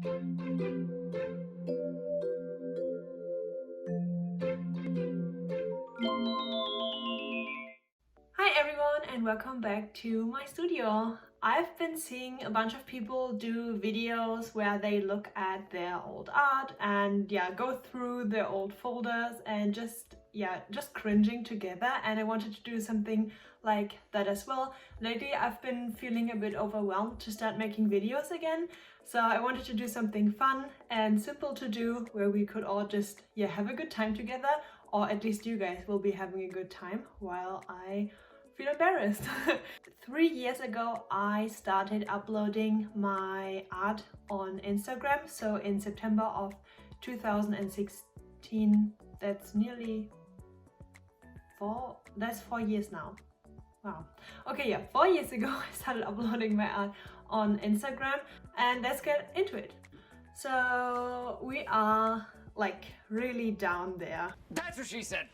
Hi everyone and welcome back to my studio. I've been seeing a bunch of people do videos where they look at their old art and go through their old folders and just cringing together, and I wanted to do something like that as well. Lately I've been feeling a bit overwhelmed to start making videos again, so I wanted to do something fun and simple to do where we could all just have a good time together, or at least you guys will be having a good time while I feel embarrassed. 3 years ago I started uploading my art on Instagram, so in September of 2016. That's nearly 4 years now. Wow. Okay, 4 years ago I started uploading my art on Instagram, and let's get into it. So we are like really down there. That's what she said.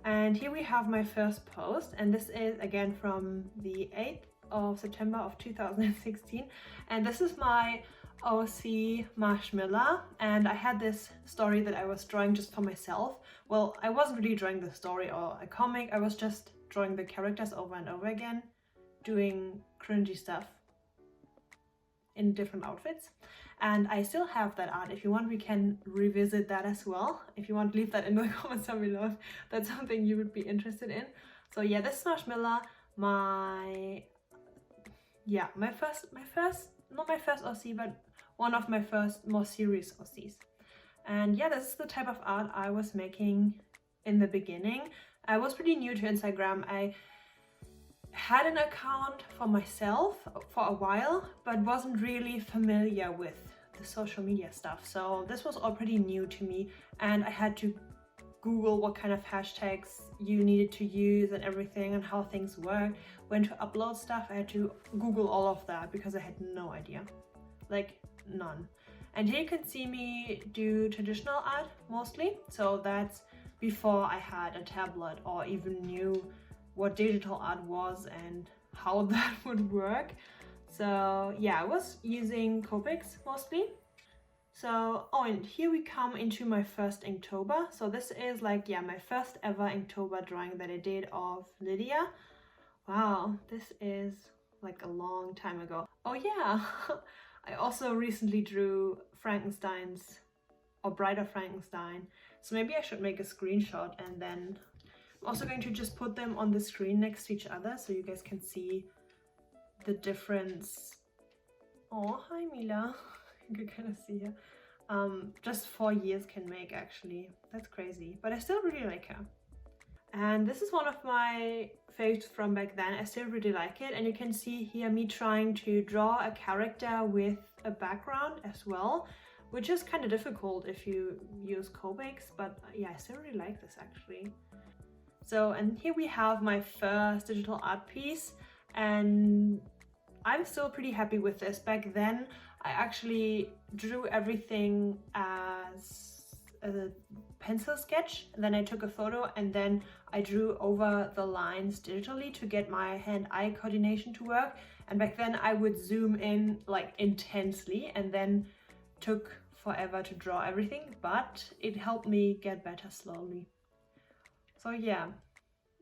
And here we have my first post, and this is again from the 8th of September of 2016, and this is my OC marshmallow, and I had this story that I was drawing just for myself. Well, I wasn't really drawing the story or a comic, I was just drawing the characters over and over again, doing cringy stuff in different outfits. And I still have that art. If you want, we can revisit that as well. If you want, leave that in the comments down below if that's something you would be interested in. So yeah, this is Marshmallow, not my first OC, but one of my first more serious OCs. And yeah, this is the type of art I was making in the beginning. I was pretty new to Instagram. I had an account for myself for a while, but wasn't really familiar with the social media stuff. So this was all pretty new to me, and I had to Google what kind of hashtags you needed to use and everything, and how things work, when to upload stuff. I had to Google all of that because I had no idea, like none. And here you can see me do traditional art mostly. So that's before I had a tablet or even knew what digital art was and how that would work. So yeah, I was using Copics mostly. So, and here we come into my first Inktober. So this is like, my first ever Inktober drawing that I did of Lydia. Wow, this is like a long time ago. Oh yeah, I also recently drew Frankenstein's, or Bride of Frankenstein. So maybe I should make a screenshot, and then I'm also going to just put them on the screen next to each other so you guys can see the difference. Oh, hi Mila. You can kind of see her. Just 4 years can make, actually. That's crazy. But I still really like her. And this is one of my faves from back then. I still really like it. And you can see here me trying to draw a character with a background as well, which is kind of difficult if you use Copics. But yeah, I still really like this actually. So, and here we have my first digital art piece, and I'm still pretty happy with this. Back then, I actually drew everything as a pencil sketch, and then I took a photo, and then I drew over the lines digitally to get my hand-eye coordination to work. And back then I would zoom in like intensely, and then took forever to draw everything, but it helped me get better slowly. So yeah,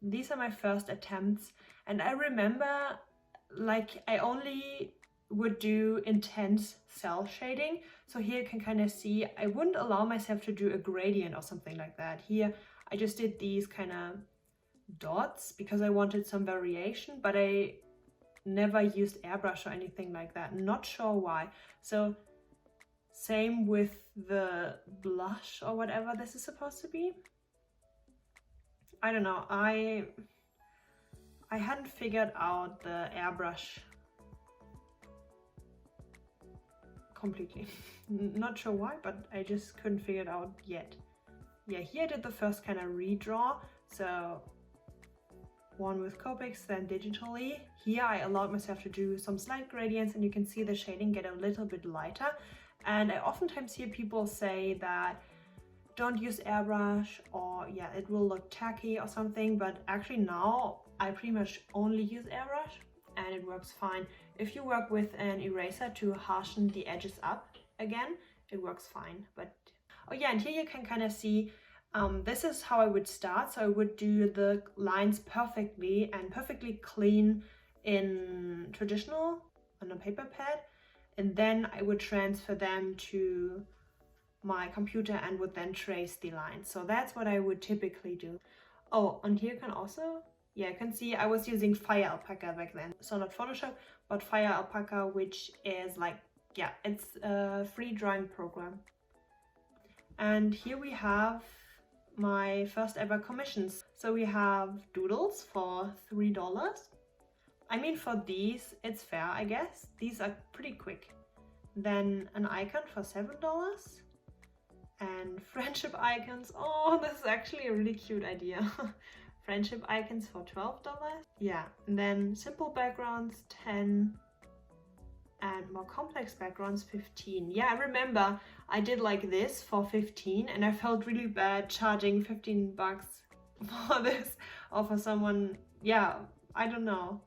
these are my first attempts, and I remember like I only would do intense cell shading. So here you can kind of see I wouldn't allow myself to do a gradient or something like that. Here I just did these kind of dots because I wanted some variation, but I never used airbrush or anything like that. Not sure why. So same with the blush or whatever this is supposed to be. I don't know, I hadn't figured out the airbrush completely. Not sure why, but I just couldn't figure it out yet. Yeah, here I did the first kind of redraw, so one with Copics, then digitally. Here I allowed myself to do some slight gradients, and you can see the shading get a little bit lighter. And I oftentimes hear people say that don't use airbrush, or it will look tacky or something, but actually now I pretty much only use airbrush and it works fine. if you work with an eraser to harshen the edges up again, it works fine. But oh yeah, and here you can kind of see this is how I would start. So I would do the lines perfectly and perfectly clean in traditional on a paper pad, and then I would transfer them to my computer and would then trace the lines. So that's what I would typically do. Oh, and here you can also, yeah, you can see I was using Fire Alpaca back then. So not Photoshop, but Fire Alpaca, which is like, yeah, it's a free drawing program. And here we have my first ever commissions. So we have doodles for $3. I mean, for these, it's fair, I guess. These are pretty quick. Then an icon for $7. And friendship icons. Oh, this is actually a really cute idea. Friendship icons for $12. Yeah, and then simple backgrounds, 10. And more complex backgrounds, 15. Yeah, I remember I did like this for 15 and I felt really bad charging 15 bucks for this or for someone. Yeah, I don't know.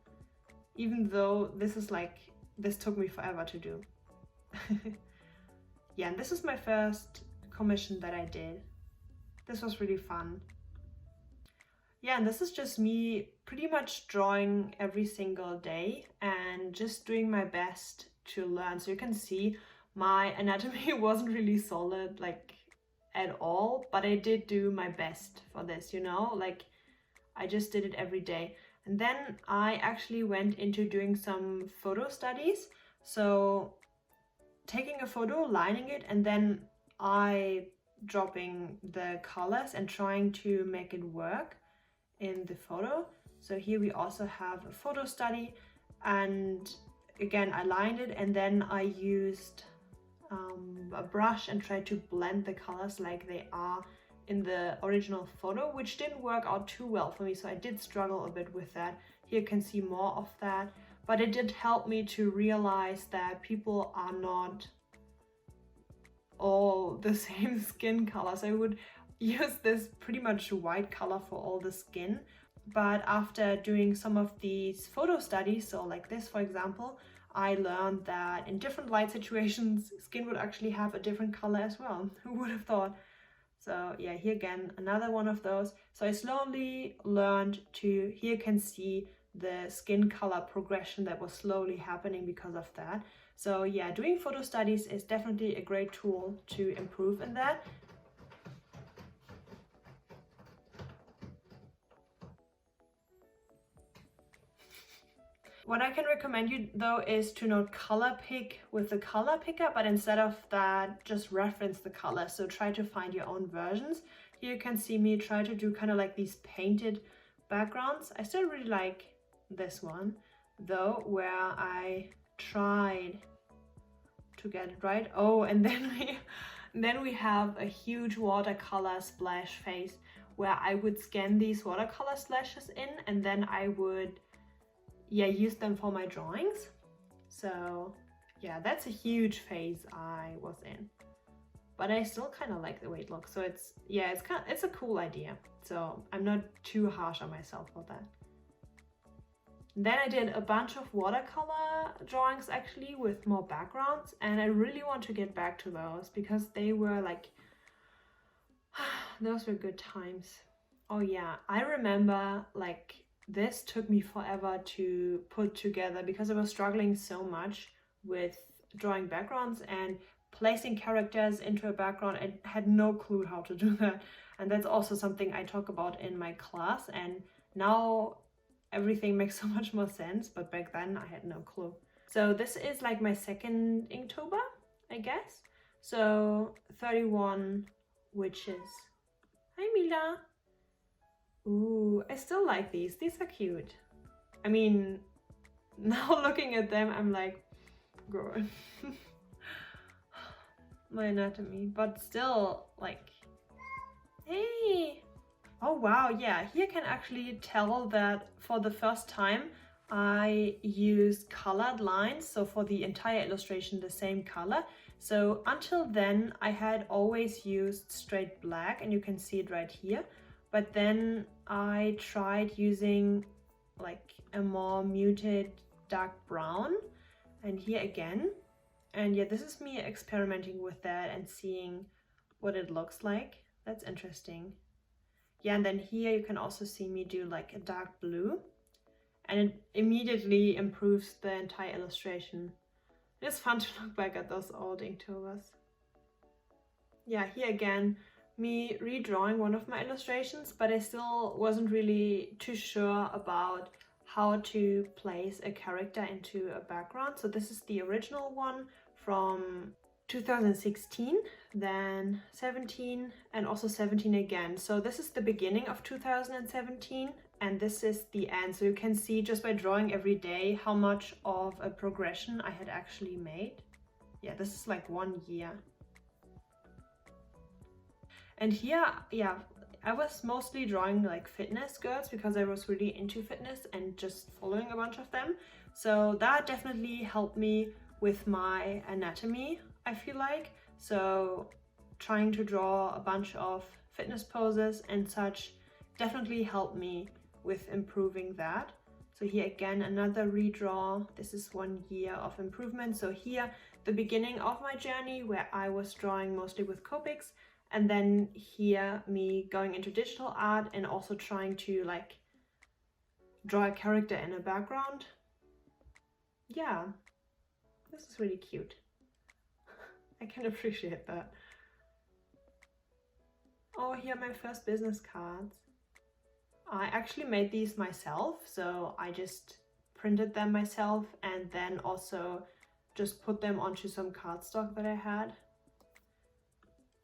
Even though this is like, this took me forever to do. Yeah, and this is my first commission that I did. This was really fun. Yeah, and this is just me pretty much drawing every single day and just doing my best to learn. So you can see my anatomy wasn't really solid like at all, but I did do my best for this, you know, like I just did it every day. And then I actually went into doing some photo studies. So taking a photo, lining it, and then I dropping the colors and trying to make it work in the photo. So here we also have a photo study, and again I lined it and then I used a brush and tried to blend the colors like they are in the original photo, which didn't work out too well for me, so I did struggle a bit with that. Here you can see more of that, but it did help me to realize that people are not all the same skin colors. I would use this pretty much white color for all the skin, but after doing some of these photo studies, so like this for example, I learned that in different light situations skin would actually have a different color as well. Who would have thought? So yeah, here again another one of those. So I slowly learned to, here you can see the skin color progression that was slowly happening because of that. So yeah, doing photo studies is definitely a great tool to improve in that. What I can recommend you though is to not color pick with the color picker, but instead of that, just reference the color. So try to find your own versions. Here you can see me try to do kind of like these painted backgrounds. I still really like this one though, where I tried to get it right. Oh, and then we have a huge watercolor splash face where I would scan these watercolor splashes in and then I would use them for my drawings. So yeah, that's a huge phase I was in, but I still kind of like the way it looks. So it's a cool idea, so I'm not too harsh on myself for that. Then I did a bunch of watercolor drawings actually with more backgrounds, and I really want to get back to those because they were like those were good times. Oh yeah, I remember like this took me forever to put together because I was struggling so much with drawing backgrounds and placing characters into a background. I had no clue how to do that, and that's also something I talk about in my class, and now everything makes so much more sense, but back then I had no clue. So this is like my second Inktober, I guess. So 31 witches. Hi Mila. Ooh, I still like these. These are cute. I mean, now looking at them, I'm like, girl. My anatomy, but still like, hey. Oh wow, yeah, here you can actually tell that for the first time I use colored lines, so for the entire illustration the same color. So until then I had always used straight black, and you can see it right here, but then I tried using like a more muted dark brown, And here again. And yeah, this is me experimenting with that and seeing what it looks like. That's interesting. Yeah, and then here you can also see me do like a dark blue, and it immediately improves the entire illustration. It's fun to look back at those old Inktovers. Yeah, here again, me redrawing one of my illustrations, but I still wasn't really too sure about how to place a character into a background. So this is the original one from 2016, then 17, and also 17 again. So this is the beginning of 2017, and this is the end. So you can see just by drawing every day how much of a progression I had actually made. Yeah, this is like 1 year. And here, yeah, I was mostly drawing like fitness girls because I was really into fitness and just following a bunch of them. So that definitely helped me with my anatomy, I feel like. So trying to draw a bunch of fitness poses and such definitely helped me with improving that. So here again, another redraw. This is 1 year of improvement. So here, the beginning of my journey where I was drawing mostly with Copics, and then here me going into digital art and also trying to like draw a character in a background. Yeah, this is really cute. I can appreciate that. Oh, here are my first business cards. I actually made these myself, so I just printed them myself and then also just put them onto some cardstock that I had.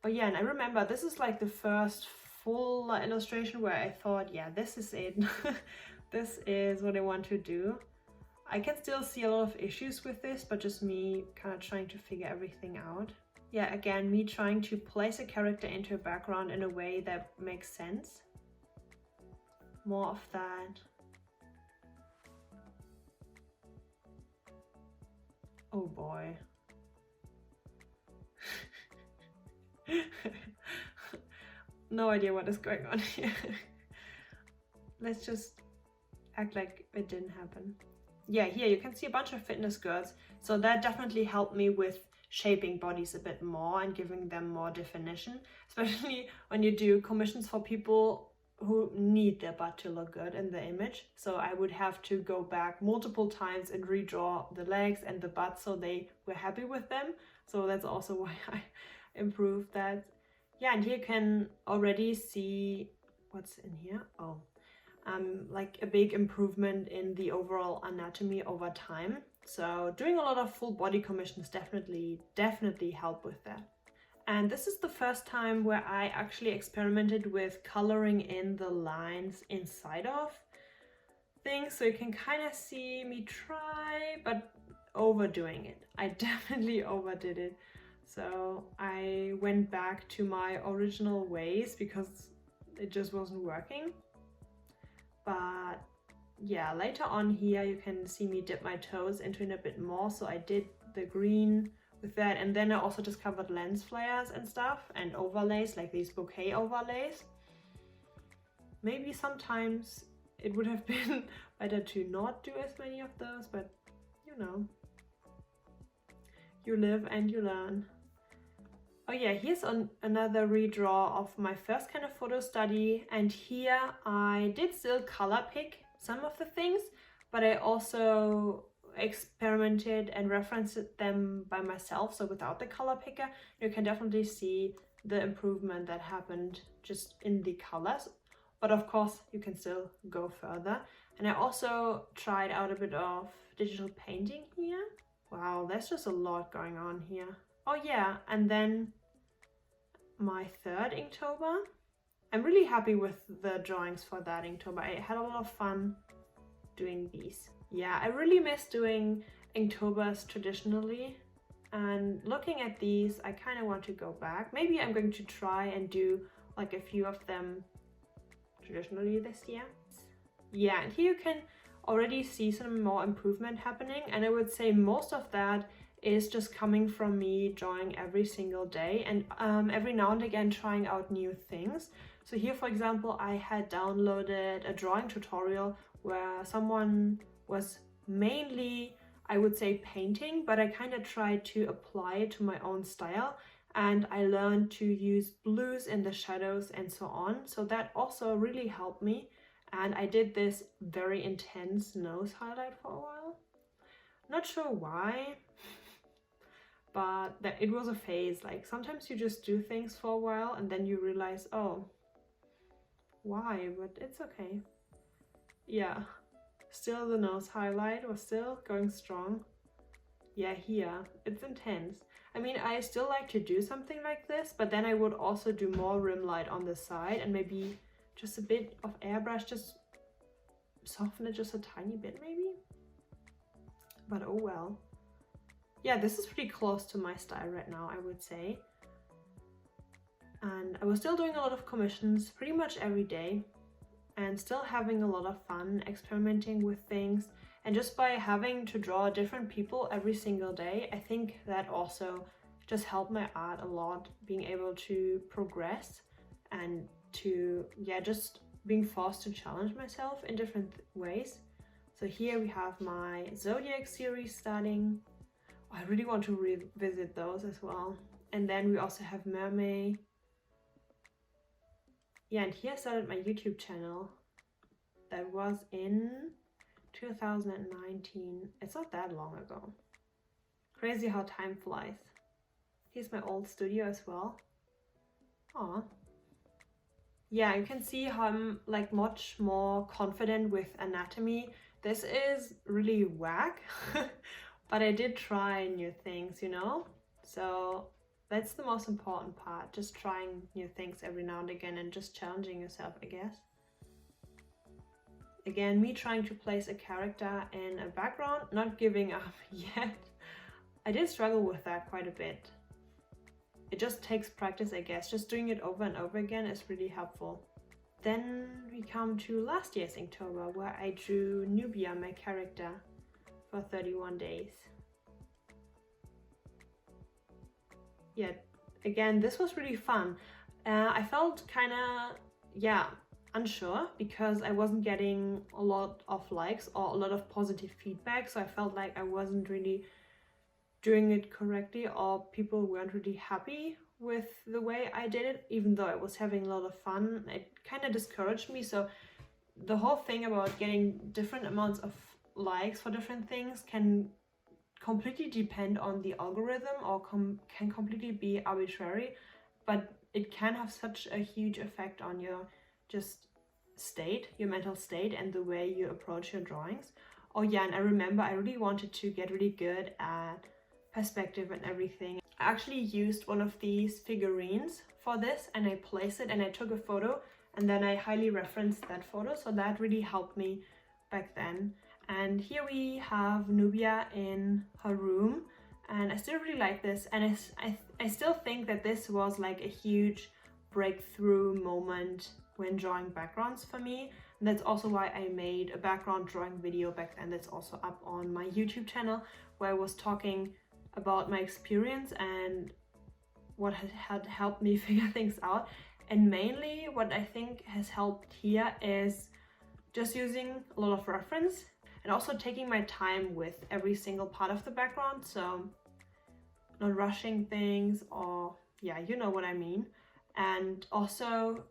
Oh yeah, and I remember this is like the first full illustration where I thought, yeah, this is it. This is what I want to do. I can still see a lot of issues with this, but just me kind of trying to figure everything out. Yeah, again, me trying to place a character into a background in a way that makes sense. More of that. Oh boy. No idea what is going on here. Let's just act like it didn't happen. Yeah, here you can see a bunch of fitness girls. So that definitely helped me with shaping bodies a bit more and giving them more definition, especially when you do commissions for people who need their butt to look good in the image. So I would have to go back multiple times and redraw the legs and the butt so they were happy with them. So that's also why I improved that. Yeah, and here you can already see what's in here. Oh, like a big improvement in the overall anatomy over time. So doing a lot of full body commissions definitely help with that. And this is the first time where I actually experimented with coloring in the lines inside of things. So you can kind of see me try, but overdoing it. I definitely overdid it. So I went back to my original ways because it just wasn't working. But yeah, later on here you can see me dip my toes into it a bit more. So I did the green with that, and then I also discovered lens flares and stuff and overlays, like these bouquet overlays. Maybe sometimes it would have been better to not do as many of those, but you know, you live and you learn. Oh yeah, here's another redraw of my first kind of photo study, and here I did still color pick some of the things, but I also experimented and referenced them by myself, so without the color picker. You can definitely see the improvement that happened just in the colors, but of course you can still go further. And I also tried out a bit of digital painting here. Wow, there's just a lot going on here. Oh yeah, and then my third Inktober. I'm really happy with the drawings for that Inktober. I had a lot of fun doing these. Yeah, I really miss doing Inktober's traditionally, and looking at these, I kind of want to go back. Maybe I'm going to try and do like a few of them traditionally this year. Yeah, and here you can already see some more improvement happening, and I would say most of that is just coming from me drawing every single day and every now and again trying out new things. So here, for example, I had downloaded a drawing tutorial where someone was mainly I would say painting, but I kind of tried to apply it to my own style, and I learned to use blues in the shadows and so on. So that also really helped me. And I did this very intense nose highlight for a while. Not sure why, but that it was a phase. Like sometimes you just do things for a while and then you realize, oh, why? But it's okay. Yeah, still the nose highlight was still going strong. Yeah, here, it's intense. I mean, I still like to do something like this, but then I would also do more rim light on the side and maybe just a bit of airbrush, just soften it just a tiny bit maybe. But oh well. Yeah, this is pretty close to my style right now, I would say. And I was still doing a lot of commissions pretty much every day and still having a lot of fun experimenting with things. And just by having to draw different people every single day, I think that also just helped my art a lot, being able to progress and to, yeah, just being forced to challenge myself in different ways. So here we have my Zodiac series starting. I really want to revisit those as well. And then we also have Mermaid. Yeah, and here I started my YouTube channel. That was in 2019. It's not that long ago. Crazy how time flies. Here's my old studio as well. Aw. Yeah, you can see how I'm like much more confident with anatomy. This is really whack, but I did try new things, you know? So that's the most important part, just trying new things every now and again and just challenging yourself, I guess. Again, me trying to place a character in a background, not giving up yet. I did struggle with that quite a bit. It just takes practice, I guess. Just doing it over and over again is really helpful. Then we come to last year's Inktober, where I drew Nubia, my character, for 31 days. Yeah, again, this was really fun. I felt kind of, yeah, unsure because I wasn't getting a lot of likes or a lot of positive feedback, so I felt like I wasn't really doing it correctly or people weren't really happy with the way I did it, even though I was having a lot of fun. It kind of discouraged me. So the whole thing about getting different amounts of likes for different things can completely depend on the algorithm or can completely be arbitrary, but it can have such a huge effect on your just state, your mental state, and the way you approach your drawings. Oh yeah, and I remember I really wanted to get really good at perspective and everything. I actually used one of these figurines for this and I placed it and I took a photo and then I highly referenced that photo, so that really helped me back then. And here we have Nubia in her room and I still really like this, and I still think that this was like a huge breakthrough moment when drawing backgrounds for me. And that's also why I made a background drawing video back then that's also up on my YouTube channel, where I was talking about my experience and what had helped me figure things out. And mainly what I think has helped here is just using a lot of reference and also taking my time with every single part of the background, so not rushing things, or yeah, you know what I mean. And also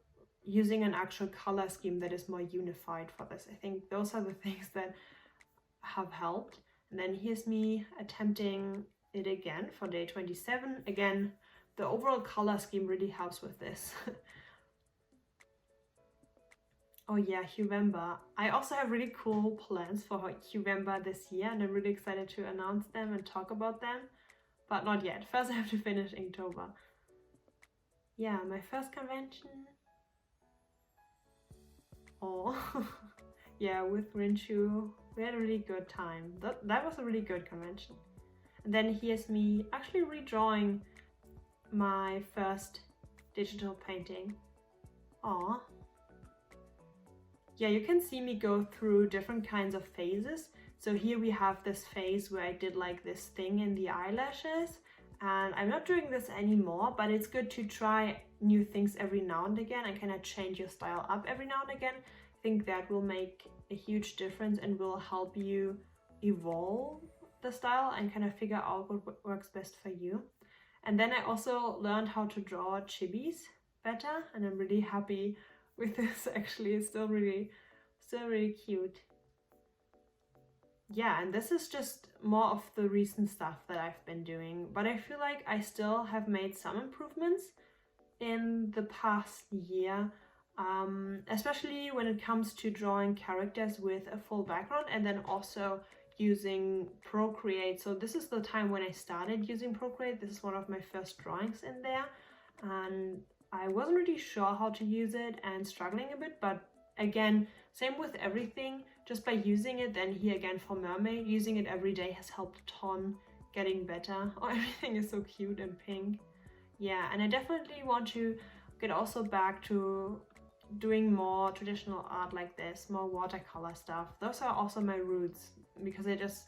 using an actual color scheme that is more unified for this. I think those are the things that have helped. And then here's me attempting it again for day 27. Again, the overall color scheme really helps with this. Oh yeah, Huemba. I also have really cool plans for Huemba this year and I'm really excited to announce them and talk about them, but not yet. First I have to finish Inktober. Yeah, my first convention. Oh, yeah, with Rinchu. We had a really good time. That was a really good convention. And then here's me actually redrawing my first digital painting. Aw. Yeah, you can see me go through different kinds of phases. So here we have this phase where I did like this thing in the eyelashes, and I'm not doing this anymore, but it's good to try new things every now and again and kind of change your style up every now and again. I think that will make a huge difference and will help you evolve the style and kind of figure out what works best for you. And then I also learned how to draw chibis better, and I'm really happy with this. Actually, it's still really cute. Yeah, and this is just more of the recent stuff that I've been doing, but I feel like I still have made some improvements in the past year, especially when it comes to drawing characters with a full background and then also using Procreate. So this is the time when I started using Procreate. This is one of my first drawings in there, and I wasn't really sure how to use it and struggling a bit, but again, same with everything, just by using it. Then here again for Mermaid, using it every day has helped a ton, getting better. Oh, everything is so cute and pink. Yeah, and I definitely want to get also back to doing more traditional art like this, more watercolor stuff. Those are also my roots, because I just,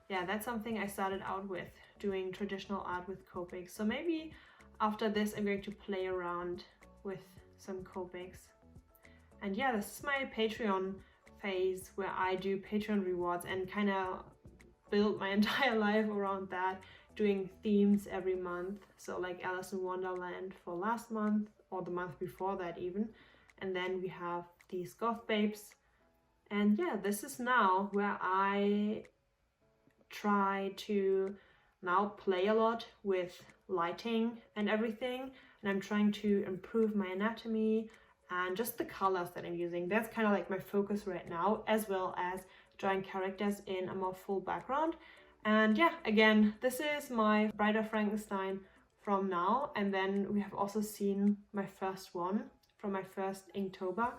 yeah, that's something I started out with, doing traditional art with Copics. So maybe after this I'm going to play around with some Copics. And yeah, this is my Patreon phase where I do Patreon rewards and kind of build my entire life around that, doing themes every month. So like Alice in Wonderland for last month, or the month before that even. And then we have these goth babes. And yeah, this is now where I try to now play a lot with lighting and everything. And I'm trying to improve my anatomy and just the colors that I'm using. That's kind of like my focus right now, as well as drawing characters in a more full background. And yeah, again, this is my Bride of Frankenstein from now. And then we have also seen my first one from my first Inktober.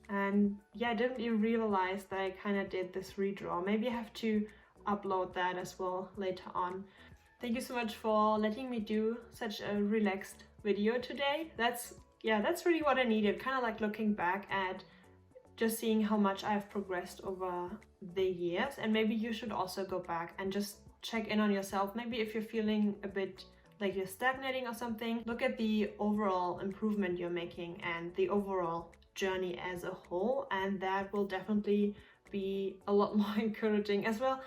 And yeah, I didn't even realize that I kind of did this redraw. Maybe I have to upload that as well later on. Thank you so much for letting me do such a relaxed video today. That's really what I needed, kind of like looking back at just seeing how much I've progressed over the years. And maybe you should also go back and just check in on yourself. Maybe if you're feeling a bit like you're stagnating or something, look at the overall improvement you're making and the overall journey as a whole, and that will definitely be a lot more encouraging as well.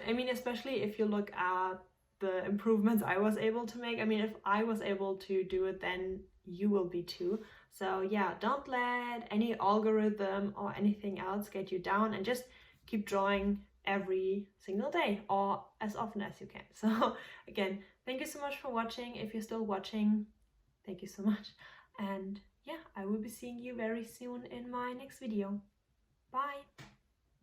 I mean, especially if you look at the improvements I was able to make. I mean, if I was able to do it, then you will be too. So yeah, don't let any algorithm or anything else get you down, and just keep drawing every single day or as often as you can. So again, thank you so much for watching. If you're still watching, thank you so much. And yeah, I will be seeing you very soon in my next video. Bye!